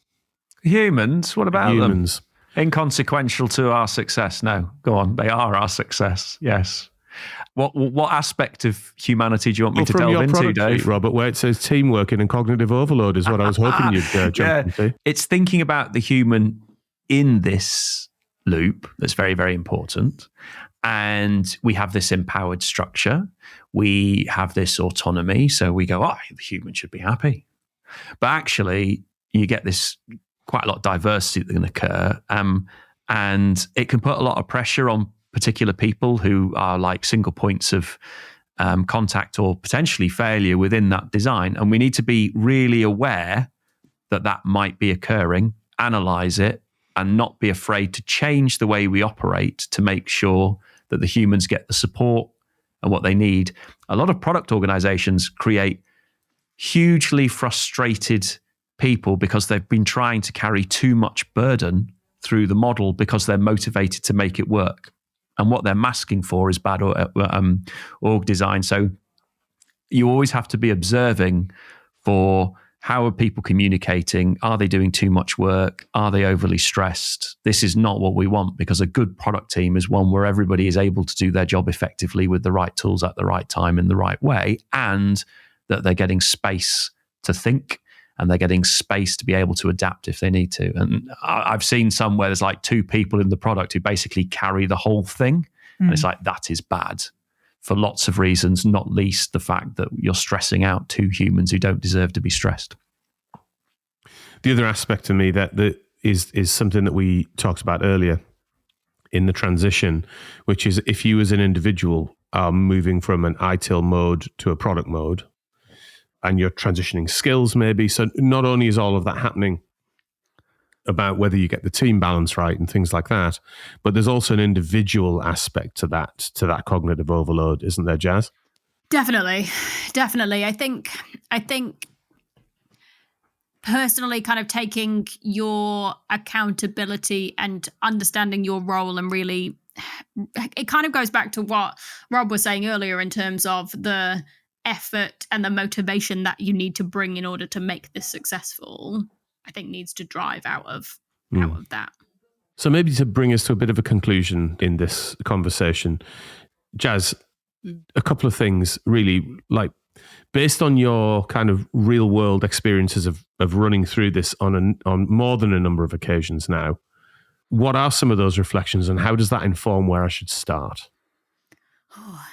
Humans? What about
humans?
Them? Inconsequential to our success? No, go on. They are our success. Yes. What aspect of humanity do you want me to delve into, Dave?
Robert, where it says teamwork and cognitive overload is what I was hoping you'd jump into.
It's thinking about the human in this loop that's very, very important. And we have this empowered structure. We have this autonomy. So we go, the human should be happy. But actually, you get this quite a lot of diversity that can occur. And it can put a lot of pressure on particular people who are like single points of contact or potentially failure within that design. And we need to be really aware that might be occurring, analyze it, and not be afraid to change the way we operate to make sure that the humans get the support and what they need. A lot of product organizations create hugely frustrated people because they've been trying to carry too much burden through the model because they're motivated to make it work. And what they're masking for is bad org design. So you always have to be observing for how are people communicating? Are they doing too much work? Are they overly stressed? This is not what we want, because a good product team is one where everybody is able to do their job effectively with the right tools at the right time in the right way, and that they're getting space to think and they're getting space to be able to adapt if they need to. And I've seen some where there's like two people in the product who basically carry the whole thing. And it's like, that is bad for lots of reasons, not least the fact that you're stressing out two humans who don't deserve to be stressed.
The other aspect to me that is something that we talked about earlier in the transition, which is if you as an individual are moving from an ITIL mode to a product mode, and you're transitioning skills maybe. So not only is all of that happening about whether you get the team balance right and things like that, but there's also an individual aspect to that cognitive overload, isn't there, Jazz?
Definitely. I think personally kind of taking your accountability and understanding your role, and really, it kind of goes back to what Rob was saying earlier in terms of the effort and the motivation that you need to bring in order to make this successful, I think needs to drive out of that.
So maybe to bring us to a bit of a conclusion in this conversation, Jazz, a couple of things really, like based on your kind of real world experiences of running through this on more than a number of occasions now, what are some of those reflections and how does that inform where I should start?
Oh,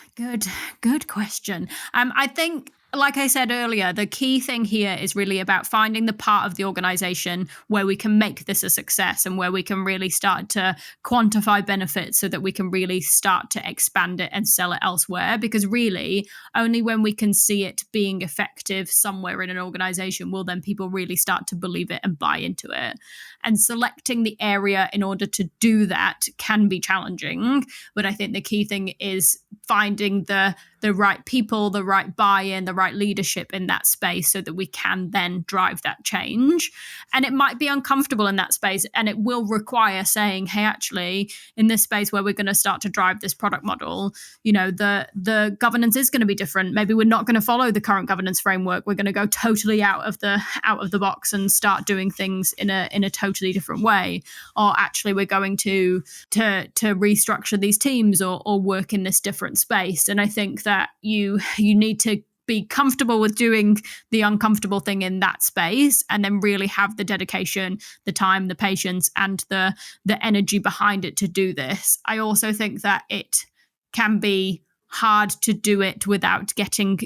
good question. I think, like I said earlier, the key thing here is really about finding the part of the organization where we can make this a success and where we can really start to quantify benefits so that we can really start to expand it and sell it elsewhere. Because really, only when we can see it being effective somewhere in an organization will then people really start to believe it and buy into it. And selecting the area in order to do that can be challenging. But I think the key thing is finding the right people, the right buy-in, the right leadership in that space so that we can then drive that change. And it might be uncomfortable in that space, and it will require saying, hey, actually, in this space where we're going to start to drive this product model, you know, the governance is going to be different. Maybe we're not going to follow the current governance framework. We're going to go totally out of the box and start doing things in a totally different way. Or actually, we're going to restructure these teams or work in this different space. And I think that you need to be comfortable with doing the uncomfortable thing in that space, and then really have the dedication, the time, the patience, and the energy behind it to do this. I also think that it can be hard to do it without getting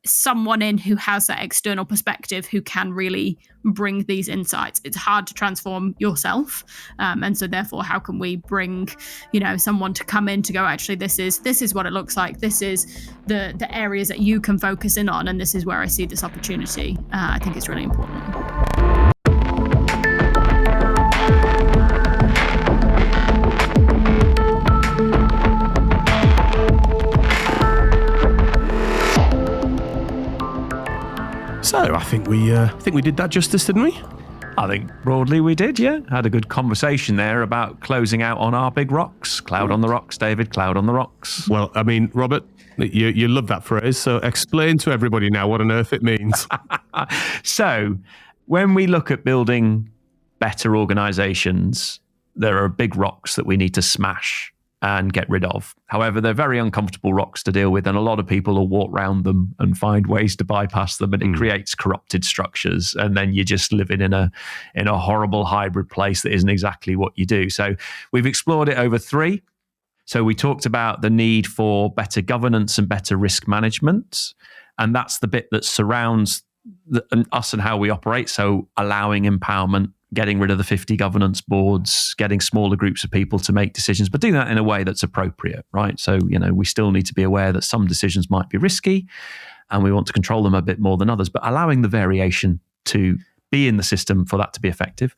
someone in who has that external perspective who can really bring these insights. It's hard to transform yourself, and so therefore, how can we bring, someone to come in to go, actually, this is what it looks like. This is the areas that you can focus in on, and this is where I see this opportunity. I think it's really important.
So I think we did that justice, didn't we?
I think broadly we did, yeah. Had a good conversation there about closing out on our big rocks. Cloud on the rocks, David, cloud on the rocks.
Well, I mean, Robert, you love that phrase, so explain to everybody now what on earth it means.
So when we look at building better organizations, there are big rocks that we need to smash and get rid of. However, they're very uncomfortable rocks to deal with, and a lot of people will walk around them and find ways to bypass them, and it creates corrupted structures, and then you're just living in a horrible hybrid place that isn't exactly what you do. So we've explored it over 3. So we talked about the need for better governance and better risk management, and that's the bit that surrounds us and how we operate. So allowing empowerment, getting rid of the 50 governance boards, getting smaller groups of people to make decisions, but doing that in a way that's appropriate, right? So, we still need to be aware that some decisions might be risky and we want to control them a bit more than others, but allowing the variation to be in the system for that to be effective.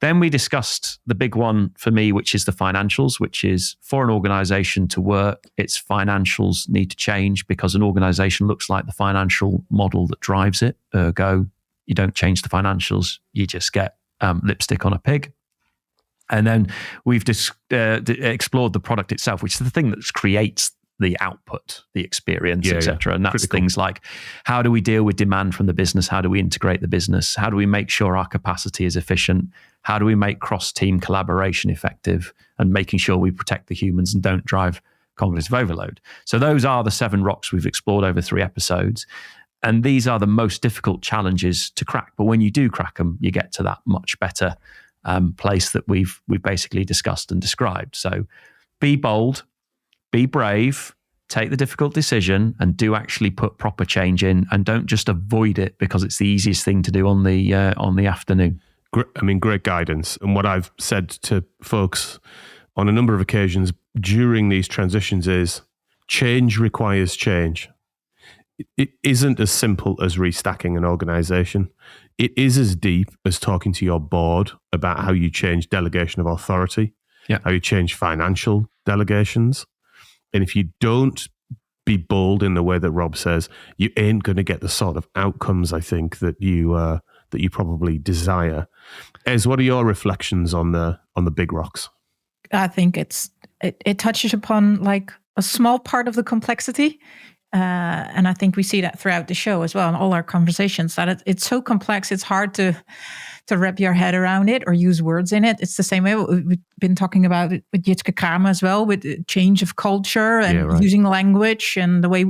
Then we discussed the big one for me, which is the financials, which is for an organization to work, its financials need to change because an organization looks like the financial model that drives it. Ergo, you don't change the financials, you just get lipstick on a pig. And then we've explored the product itself, which is the thing that creates the output, the experience, etc. And that's critical. Things like, how do we deal with demand from the business? How do we integrate the business? How do we make sure our capacity is efficient? How do we make cross-team collaboration effective? And making sure we protect the humans and don't drive cognitive overload. So those are the 7 rocks we've explored over 3 episodes. And these are the most difficult challenges to crack. But when you do crack them, you get to that much better place that we've basically discussed and described. So be bold, be brave, take the difficult decision, and do actually put proper change in, and don't just avoid it because it's the easiest thing to do on the afternoon.
Great guidance. And what I've said to folks on a number of occasions during these transitions is change requires change. It isn't as simple as restacking an organization. It is as deep as talking to your board about how you change delegation of authority, how you change financial delegations. And if you don't be bold in the way that Rob says, you ain't going to get the sort of outcomes, I think, that you probably desire. Ez, what are your reflections on the big rocks?
I think it touches upon like a small part of the complexity. And I think we see that throughout the show as well, in all our conversations, that it's so complex, it's hard to wrap your head around it or use words in it. It's the same way we've been talking about it with Jitske Kramer as well, with change of culture and using language and the way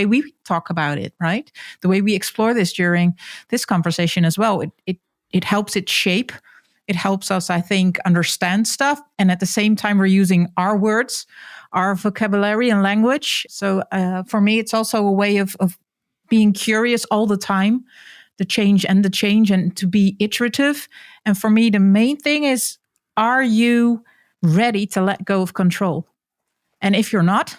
we talk about it, right? The way we explore this during this conversation as well. It helps it shape. It helps us, I think, understand stuff. And at the same time, we're using our words, our vocabulary and language. So for me, it's also a way of being curious all the time, the change and to be iterative. And for me, the main thing is, are you ready to let go of control? And if you're not,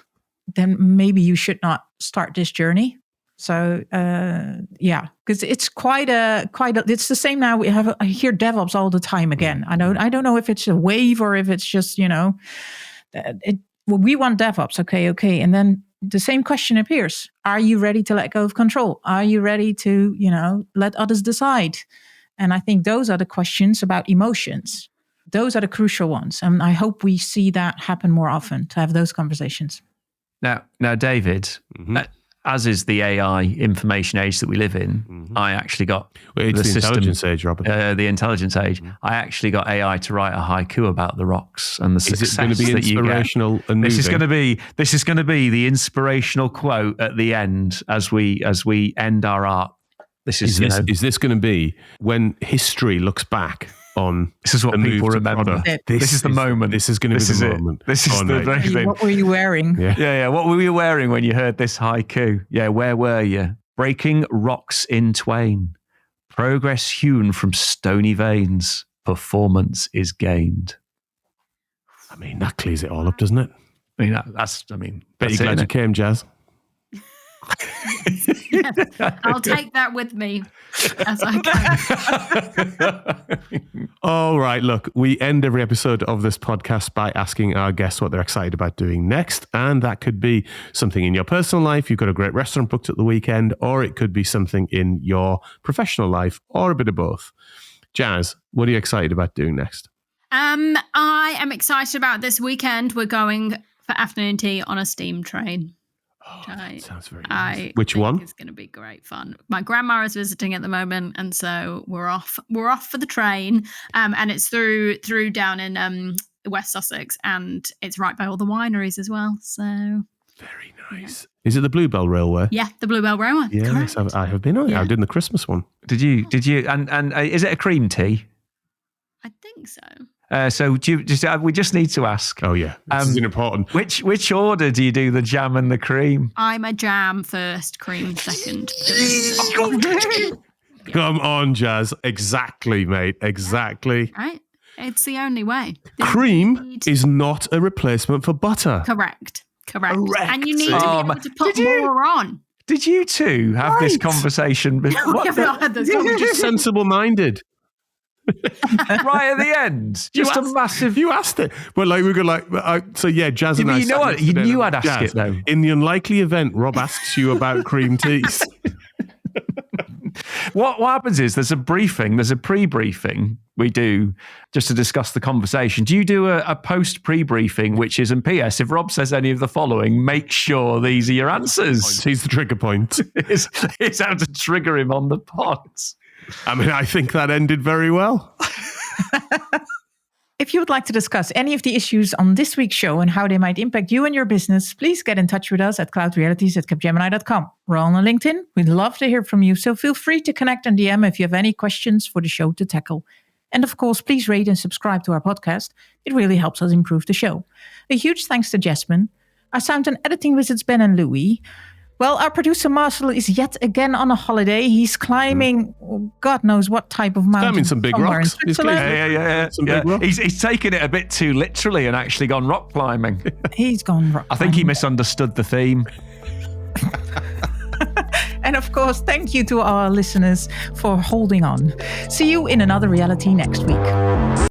then maybe you should not start this journey. So because it's it's the same now. I hear DevOps all the time again. I don't know if it's a wave or if it's just, we want DevOps. Okay. And then the same question appears. Are you ready to let go of control? Are you ready to, let others decide? And I think those are the questions about emotions. Those are the crucial ones. And I hope we see that happen more often, to have those conversations.
Now, David, as is the AI information age that we live in, I actually got
the intelligence age, Robert.
The intelligence age. I actually got AI to write a haiku about the rocks and the success that you get. Is it going to be
inspirational and moving?
This is going to be the inspirational quote at the end as we end our art. Is this going to be when history looks back on? This is what people remember. This is the moment.
This is going to be the moment.
This is the very thing.
What were you wearing?
Yeah. What were you wearing when you heard this haiku? Yeah, where were you? Breaking rocks in twain. Progress hewn from stony veins. Performance is gained.
I mean, that clears it all up, doesn't it?
Bet
you're glad you came, Jazz.
I'll take that with me as I go.
All right, look, we end every episode of this podcast by asking our guests what they're excited about doing next. And that could be something in your personal life. You've got a great restaurant booked at the weekend, or it could be something in your professional life, or a bit of both. Jazz, what are you excited about doing next?
I am excited about this weekend. We're going for afternoon tea on a steam train.
Sounds very nice. Which one?
It's going to be great fun. My grandma is visiting at the moment, and so we're off for the train. And it's through down in West Sussex, and it's right by all the wineries as well. So
very nice. Yeah. Is it the Bluebell Railway?
Yeah, the Bluebell Railway.
Yes, I have been on it. I did in the Christmas one.
Did you? And is it a cream tea?
I think so.
So we just need to ask.
Oh yeah, this is important.
Which order do you do the jam and the cream?
I'm a jam first, cream second.
Come on, Jazz. Exactly, mate. Exactly.
Right. It's the only way.
Cream is not a replacement for butter.
Correct. And you need to be able to put more on.
Did you two have this conversation before?
We have not had this conversation.
Just sensible-minded.
Right at the end, just a massive.
You asked it, but like we go so yeah, Jazz and I.
You know what? You knew I'd ask it though.
In the unlikely event Rob asks you about cream teas.
What happens is there's a pre-briefing we do just to discuss the conversation. Do you do a post-pre-briefing, which is, and P.S., if Rob says any of the following, make sure these are your answers.
He's the trigger point.
It's how to trigger him on the pot.
I mean, I think that ended very well.
If you would like to discuss any of the issues on this week's show and how they might impact you and your business, please get in touch with us at cloudrealities@capgemini.com. We're all on LinkedIn. We'd love to hear from you, so feel free to connect and DM if you have any questions for the show to tackle. And of course, please rate and subscribe to our podcast. It really helps us improve the show. A huge thanks to Jasmin. Our sound and editing visits Ben and Louis. Well, our producer Marcel is yet again on a holiday. He's climbing God knows what type of mountain.
Climbing some big rocks.
Yeah. Big rocks. He's taken it a bit too literally and actually gone rock climbing.
He's gone rock climbing.
I think he misunderstood the theme.
And of course, thank you to our listeners for holding on. See you in another reality next week.